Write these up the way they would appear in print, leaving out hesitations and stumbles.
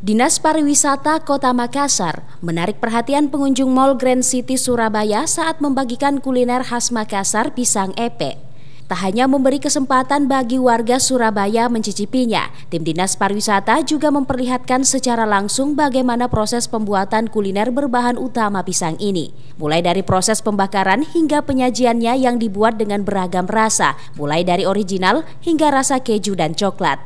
Dinas Pariwisata Kota Makassar menarik perhatian pengunjung Mall Grand City Surabaya saat membagikan kuliner khas Makassar pisang epe. Tak hanya memberi kesempatan bagi warga Surabaya mencicipinya, tim Dinas Pariwisata juga memperlihatkan secara langsung bagaimana proses pembuatan kuliner berbahan utama pisang ini. Mulai dari proses pembakaran hingga penyajiannya yang dibuat dengan beragam rasa, mulai dari original hingga rasa keju dan coklat.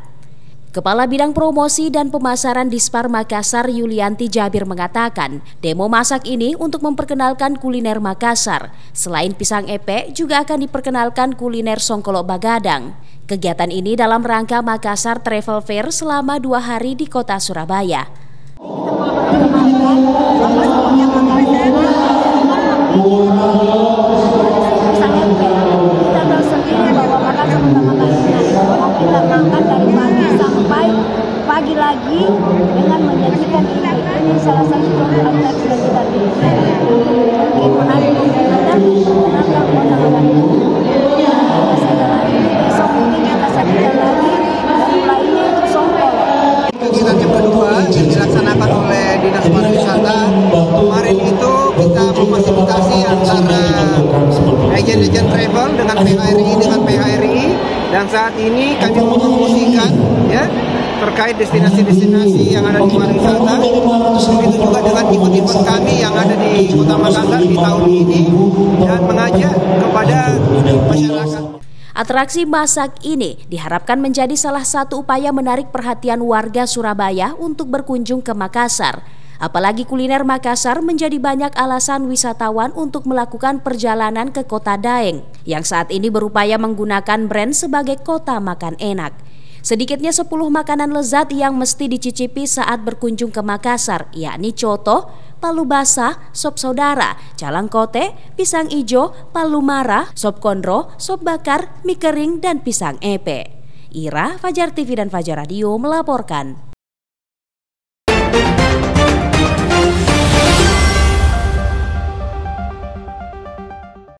Kepala Bidang Promosi dan Pemasaran Dispar Makassar Yulianti Jabir mengatakan, demo masak ini untuk memperkenalkan kuliner Makassar. Selain pisang epe, juga akan diperkenalkan kuliner songkolok bagadang. Kegiatan ini dalam rangka Makassar Travel Fair selama 2 hari di kota Surabaya. Pagi lagi dengan menyajikan ini salah satu contoh yang sudah kita bikin untuk menarik minat penonton kota Makassar. Besok mungkin kita sajikan lagi mulainya itu songkol. Kegiatan yang kedua yang dilaksanakan oleh Dinas Pariwisata kemarin itu kita memfasilitasi antara agen-agen travel dengan PHRI dan saat ini kami mempromosikan ya terkait destinasi-destinasi yang ada di pariwisata, begitu juga dengan event-event kami yang ada di Kota Makassar di tahun ini dan mengajak kepada masyarakat. Atraksi masak ini diharapkan menjadi salah satu upaya menarik perhatian warga Surabaya untuk berkunjung ke Makassar. Apalagi kuliner Makassar menjadi banyak alasan wisatawan untuk melakukan perjalanan ke Kota Daeng, yang saat ini berupaya menggunakan brand sebagai kota makan enak. Sedikitnya 10 makanan lezat yang mesti dicicipi saat berkunjung ke Makassar, yakni coto, palu basah, sop saudara, calang kote, pisang ijo, palu mara, sop kondro, sop bakar, mie kering, dan pisang epe. Ira, Fajar TV dan Fajar Radio melaporkan.